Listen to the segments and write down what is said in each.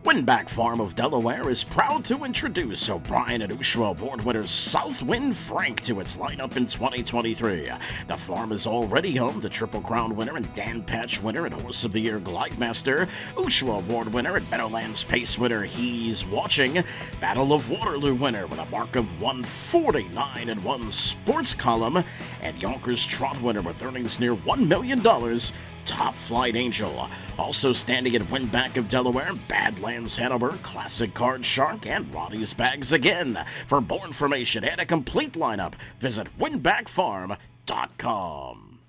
Winback Farm of Delaware is proud to introduce O'Brien and Ushaw Award winner Southwind Frank to its lineup in 2023. The farm is already home to Triple Crown winner and Dan Patch winner and Horse of the Year Glidemaster, Ushaw Award winner and Meadowlands Pace winner He's Watching, Battle of Waterloo winner with a mark of 149 and one sports column, and Yonkers Trot winner with earnings near $1 million, Top Flight Angel. Also standing at Winback of Delaware, Badlands Hanover, Classic Card Shark, and Roddy's Bags again. For more information and a complete lineup, visit winbackfarm.com.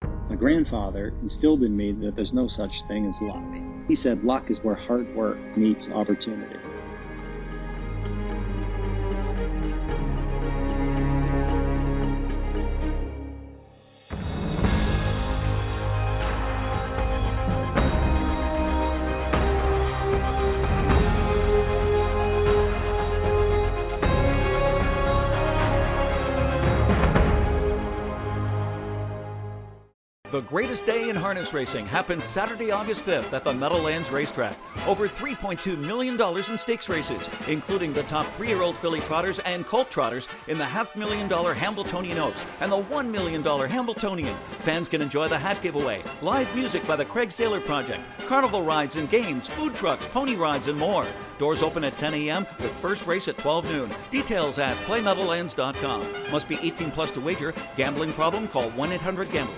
My grandfather instilled in me that there's no such thing as luck. He said luck is where hard work meets opportunity. The greatest day in harness racing happens Saturday, August 5th at the Meadowlands racetrack. Over $3.2 million in stakes races, including the top 3-year-old filly trotters and colt trotters in the $500,000 Hambletonian Oaks and the $1 million Hambletonian. Fans can enjoy the hat giveaway, live music by the Craig Saylor Project, carnival rides and games, food trucks, pony rides, and more. Doors open at 10 a.m. with first race at 12 noon. Details at playmeadowlands.com. Must be 18 plus to wager. Gambling problem? Call 1-800-GAMBLER.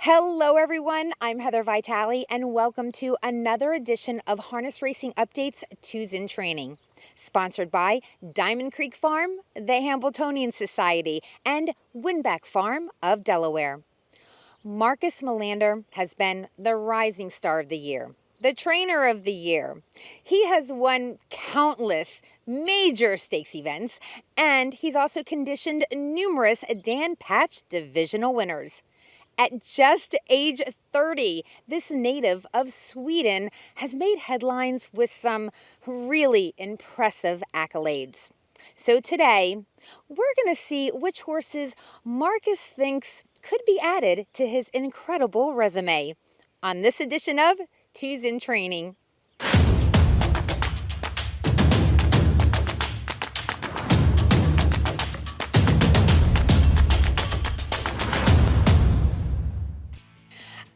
Hello everyone, I'm Heather Vitale and welcome to another edition of Harness Racing Updates Twos in Training. Sponsored by Diamond Creek Farm, the Hambletonian Society, and Winback Farm of Delaware. Marcus Melander has been the rising star of the year, the trainer of the year. He has won countless major stakes events, and he's also conditioned numerous Dan Patch divisional winners. At just age 30, this native of Sweden has made headlines with some really impressive accolades. So today, we're going to see which horses Marcus thinks could be added to his incredible resume on this edition of Twos in Training.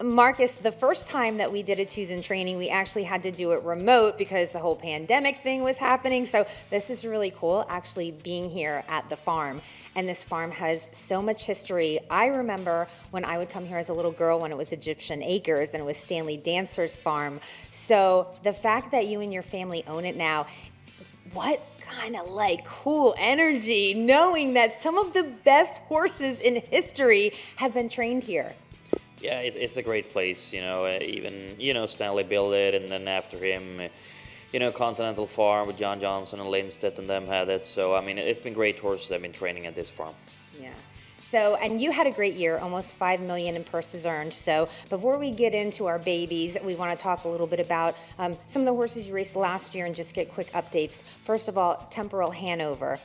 Marcus, the first time that we did a Twos in Training, we actually had to do it remote because the whole pandemic thing was happening. So this is really cool, actually being here at the farm. And this farm has so much history. I remember when I would come here as a little girl when it was Egyptian Acres and it was Stanley Dancer's farm. So the fact that you and your family own it now, what kind of like cool energy knowing that some of the best horses in history have been trained here. Yeah, it's a great place, even, Stanley built it, and then after him, Continental Farm with John Johnson and Lindstedt and them had it. So, I mean, it's been great horses that have been training at this farm. Yeah. So, and you had a great year, almost $5 million in purses earned. So before we get into our babies, we want to talk a little bit about some of the horses you raced last year and just get quick updates. First of all, Temporal Hanover.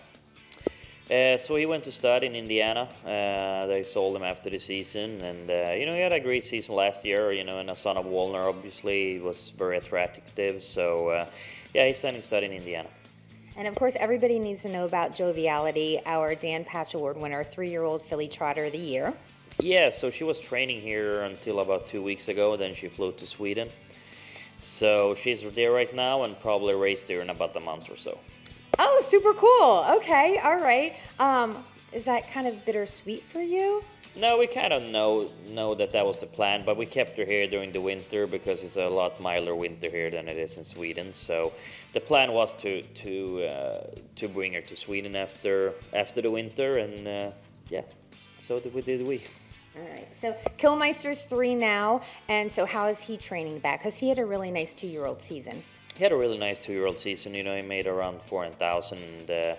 So he went to stud in Indiana. They sold him after the season, and he had a great season last year. And a son of Wallner, obviously, he was very attractive. So he's standing stud in Indiana. And of course, everybody needs to know about Joviality, our Dan Patch Award winner, 3-year-old filly trotter of the year. Yeah, so she was training here until about 2 weeks ago. Then she flew to Sweden. So she's there right now and probably race there in about a month or so. Oh, super cool. Okay, all right. Is that kind of bittersweet for you? No, we kind of know that was the plan, but we kept her here during the winter because it's a lot milder winter here than it is in Sweden. So the plan was to bring her to Sweden after the winter, and so did we. All right. So Killmeister's 3 now, and so how is he training back? Because he had a really nice 2-year-old season. He had a really nice 2-year-old season. He made around 400,000. And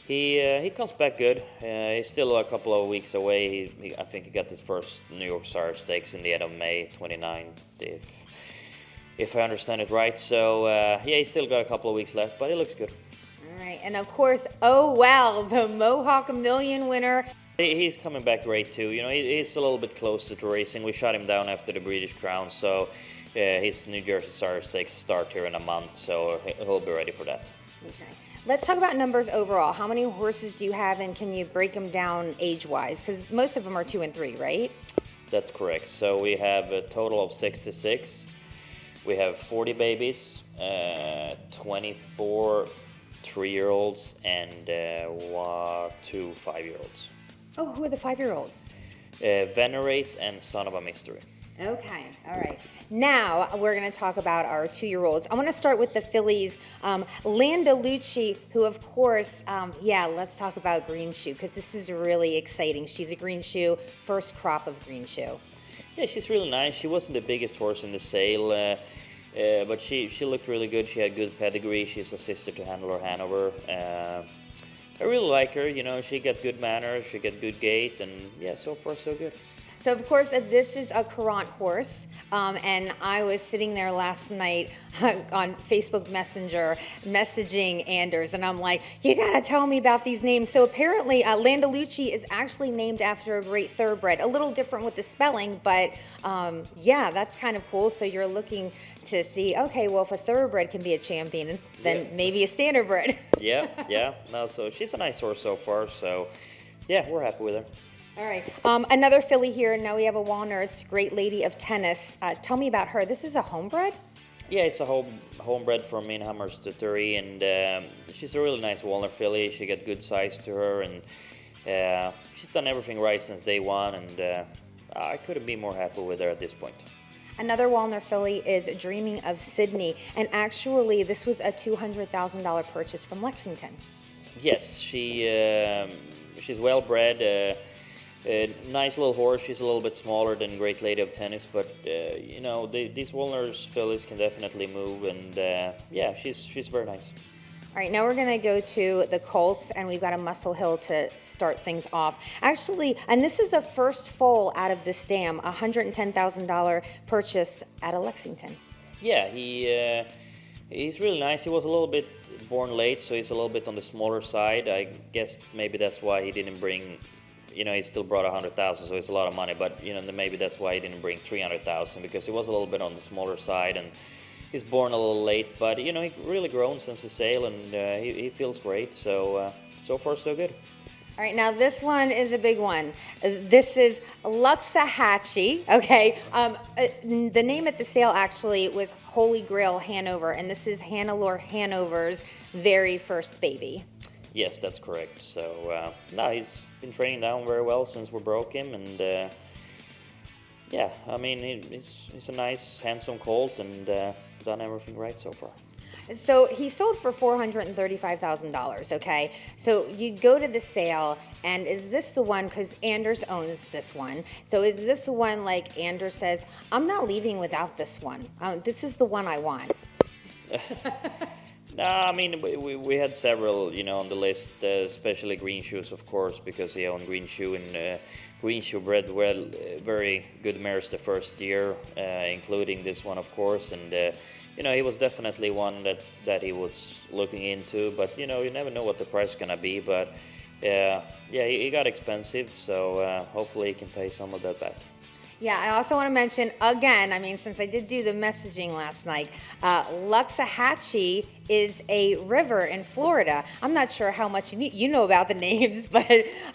he comes back good. He's still a couple of weeks away. I think he got his first New York Star Stakes in the end of May, 29th, if I understand it right. So he's still got a couple of weeks left, but he looks good. All right, and of course, the Mohawk Million winner. He's coming back great too. He's a little bit closer to racing. We shot him down after the British Crown, so His New Jersey Sire Stakes start here in a month, so he'll be ready for that. Okay. Let's talk about numbers overall. How many horses do you have, and can you break them down age-wise? Because most of them are 2 and 3, right? That's correct. So we have a total of 66. We have 40 babies, 24 3-year-olds, and 2 5-year-olds. Oh, who are the 5-year-olds? Venerate and Son of a Mystery. Okay, all right. Now we're going to talk about our 2-year-olds. I want to start with the fillies. Landalucci, who of course, let's talk about Green Shoe, because this is really exciting. She's a Green Shoe, first crop of Green Shoe. Yeah, she's really nice. She wasn't the biggest horse in the sale, but she looked really good. She had good pedigree. She's a sister to Handler Hanover. I really like her. You know, she got good manners. She got good gait, and yeah, so far so good. So, of course, this is a Courant horse, and I was sitting there last night on Facebook Messenger messaging Anders, and I'm like, you got to tell me about these names. So apparently, Landalucci is actually named after a great thoroughbred. A little different with the spelling, but that's kind of cool. So you're looking to see, okay, well, if a thoroughbred can be a champion, then maybe a standardbred. Yeah. No, so she's a nice horse so far, so yeah, we're happy with her. All right. Another filly here. Now we have a Walnut, Great Lady of Tennis. Tell me about her. This is a homebred? Yeah, it's a homebred from Inhammer Stuttery, and she's a really nice Walnut filly. She got good size to her, and she's done everything right since day one, and I couldn't be more happy with her at this point. Another Walnut filly is Dreaming of Sydney, and actually this was a $200,000 purchase from Lexington. Yes, she's well bred. Nice little horse. She's a little bit smaller than Great Lady of Tennis, but these Walnut fillies can definitely move, and she's very nice. All right, now we're going to go to the colts, and we've got a Muscle Hill to start things off. Actually, and this is a first foal out of this dam, a $110,000 purchase out of Lexington. Yeah, he's really nice. He was a little bit born late, so he's a little bit on the smaller side. I guess maybe that's why he didn't bring. He still brought 100,000, so it's a lot of money. But maybe that's why he didn't bring 300,000, because he was a little bit on the smaller side, and he's born a little late. But he really grown since the sale, and he feels great. So so far so good. All right, now this one is a big one. This is Luxahatchee, okay? The name at the sale actually was Holy Grail Hanover, and this is Hannelore Hanover's very first baby. Yes, that's correct. So, he's been training down very well since we broke him, and he's a nice, handsome colt, and done everything right so far. So he sold for $435,000, okay? So you go to the sale, and is this the one, because Anders owns this one, so is this the one like Anders says, I'm not leaving without this one. This is the one I want. No, I mean, we had several, on the list, especially Green Shoes, of course, because he owned Green Shoe, and Green Shoe bred very good mares the first year, including this one, of course, and, he was definitely one that he was looking into, but, you never know what the price is going to be, but, he got expensive, so hopefully he can pay some of that back. Yeah, I also want to mention, again, since I did do the messaging last night, Luxahatchee is a river in Florida. I'm not sure how much you know about the names, but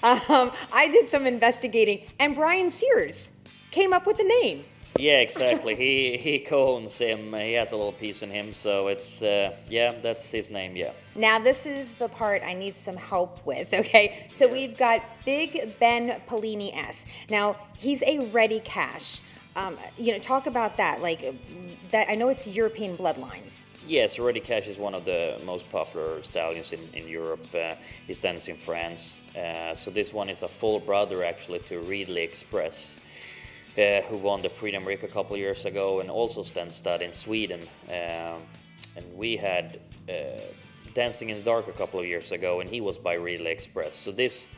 I did some investigating, and Brian Sears came up with the name. Yeah, exactly. He co-owns him. He has a little piece in him, so it's that's his name. Yeah. Now this is the part I need some help with. Okay, so we've got Big Ben Pellini S. Now he's a ready cash. Talk about that. Like that. I know it's European bloodlines. Yes, Ready Cash is one of the most popular stallions in Europe. He stands in France. So this one is a full brother actually to Ridley Express, who won the Prix d'Amérique a couple of years ago, and also stands stud in Sweden. And we had Dancing in the Dark a couple of years ago, and he was by Ridley Express. So this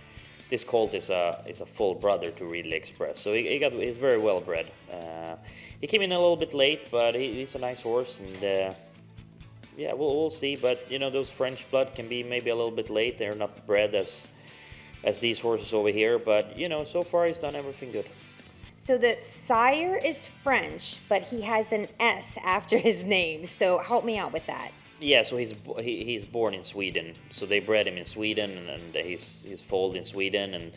colt is a full brother to Ridley Express. So he's very well bred. He came in a little bit late, but he's a nice horse, and we'll see. But those French blood can be maybe a little bit late. They're not bred as these horses over here, but so far he's done everything good. So the sire is French, but he has an S after his name. So help me out with that. Yeah, so he's born in Sweden. So they bred him in Sweden, and he's foaled in Sweden, and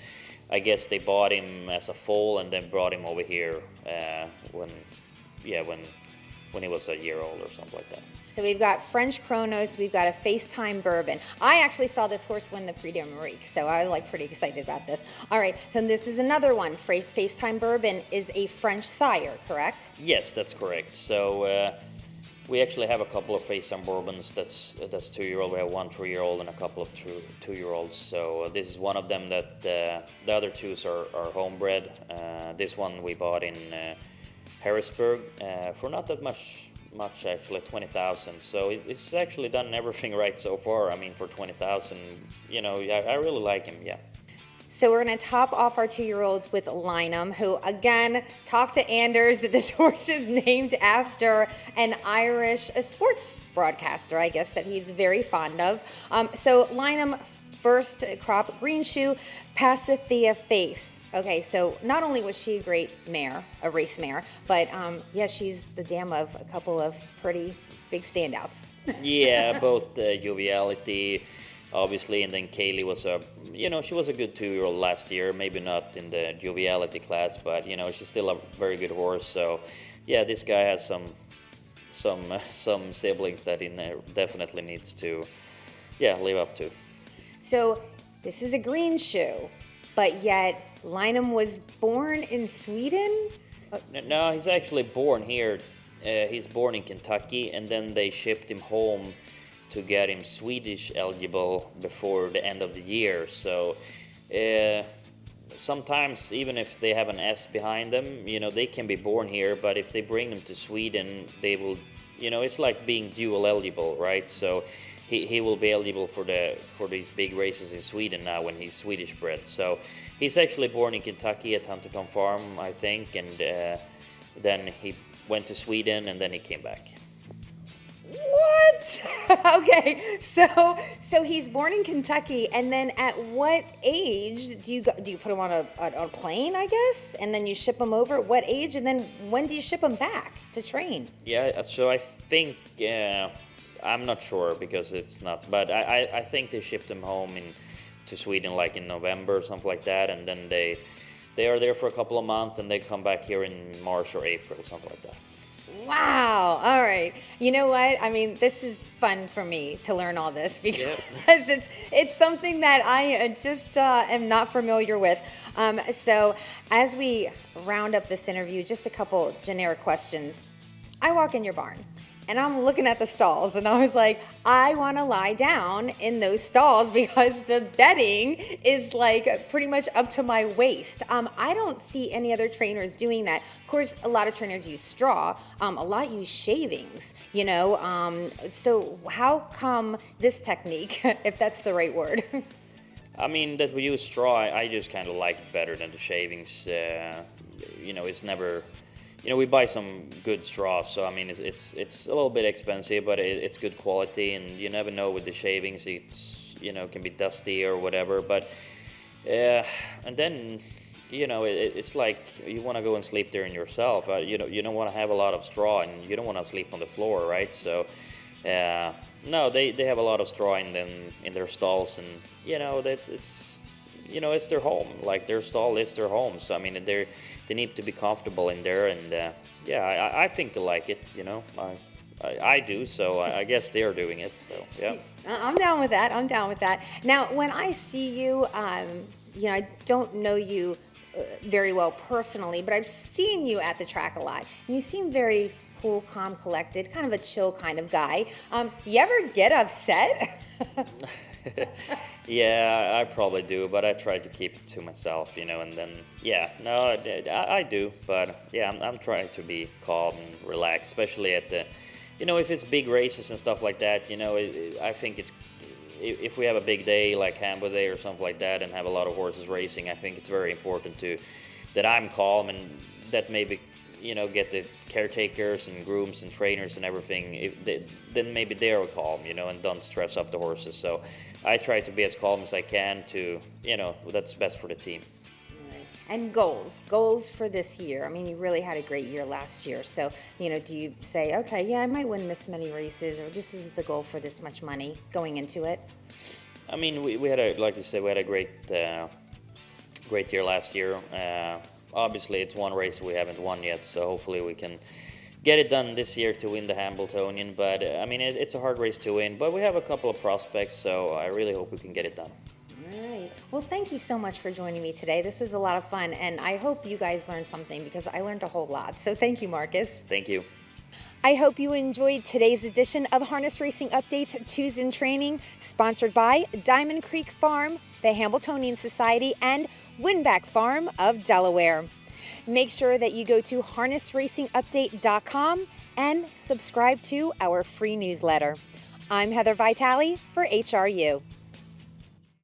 I guess they bought him as a foal and then brought him over here when he was a year old or something like that. So we've got French Chronos, we've got a FaceTime Bourbon. I actually saw this horse win the Prix d'Amérique, so I was like pretty excited about this. All right, so this is another one. FaceTime Bourbon is a French sire, correct? Yes, that's correct. So we actually have a couple of FaceTime Bourbons that's 2-year-old. We have one 3-year-old and a couple of 2-year-olds. So this is one of them that the other two are homebred. This one we bought in Harrisburg for not that much actually, 20,000. So it's actually done everything right so far. I mean, for 20,000, I really like him. Yeah. So we're going to top off our 2-year-olds with Lynam, who again talked to Anders. This horse is named after an Irish sports broadcaster, I guess, that he's very fond of. So Lynam, first crop green shoe, Pasithea Face. Okay, so not only was she a great mare, a race mare, but she's the dam of a couple of pretty big standouts. Yeah, both joviality, obviously, and then Kaylee was she was a good 2-year-old last year. Maybe not in the joviality class, but she's still a very good horse. So, yeah, this guy has some siblings that he definitely needs to, live up to. So this is a green shoe, but yet Lynam was born in Sweden? No, he's actually born here. He's born in Kentucky, and then they shipped him home to get him Swedish eligible before the end of the year. So sometimes, even if they have an S behind them, they can be born here, but if they bring them to Sweden, they will, it's like being dual eligible, right? So he will be eligible for these big races in Sweden now when he's Swedish bred. So he's actually born in Kentucky at Hunterton Farm, I think, and then he went to Sweden and then he came back. What? Okay, so he's born in Kentucky, and then at what age do you put him on a plane, I guess, and then you ship him over? At what age, and then when do you ship him back to train? Yeah, so I think I'm not sure because it's not, but I think they shipped him home to Sweden like in November or something like that, and then they are there for a couple of months and they come back here in March or April, something like that. Wow. All right. You know what? I mean, this is fun for me to learn all this because it's something that I just am not familiar with. So as we round up this interview, just a couple generic questions. I walk in your barn and I'm looking at the stalls and I was like, I want to lie down in those stalls because the bedding is like pretty much up to my waist. I don't see any other trainers doing that. Of course, a lot of trainers use straw. A lot use shavings, So how come this technique, if that's the right word? I mean, that we use straw, I just kind of like it better than the shavings. It's never... we buy some good straw, so I mean it's a little bit expensive, but it's good quality, and you never know with the shavings, it's can be dusty or whatever. But and then it's like you want to go and sleep there in yourself. You don't want to have a lot of straw, and you don't want to sleep on the floor, right? So no, they have a lot of straw in their stalls, and that it's their home. Like their stall is their home. So I mean, they need to be comfortable in there, and I think they like it. I do. So I guess they're doing it. So yeah. I'm down with that. Now, when I see you, I don't know you very well personally, but I've seen you at the track a lot, and you seem very cool, calm, collected, kind of a chill kind of guy. You ever get upset? Yeah, I probably do, but I try to keep it to myself, and then, I do, but yeah, I'm trying to be calm and relaxed, especially at the, if it's big races and stuff like that, I think if we have a big day like Hambo Day or something like that and have a lot of horses racing, I think it's very important that I'm calm and that maybe, get the caretakers and grooms and trainers and everything, then maybe they're calm, and don't stress up the horses. So I try to be as calm as I can to, that's best for the team. Right. And goals for this year. I mean, you really had a great year last year. So, do you say, okay, yeah, I might win this many races, or this is the goal for this much money going into it? I mean, we had like you said, we had a great year last year. Obviously, it's one race we haven't won yet, so hopefully we can get it done this year to win the Hambletonian. But I mean, it's a hard race to win, but we have a couple of prospects, so I really hope we can get it done. All right. Well, thank you so much for joining me today. This was a lot of fun, and I hope you guys learned something, because I learned a whole lot. So thank you, Marcus. Thank you. I hope you enjoyed today's edition of Harness Racing Updates Twos in Training, sponsored by Diamond Creek Farm, the Hambletonian Society, and Winback Farm of Delaware. Make sure that you go to harnessracingupdate.com and subscribe to our free newsletter. I'm Heather Vitale for HRU.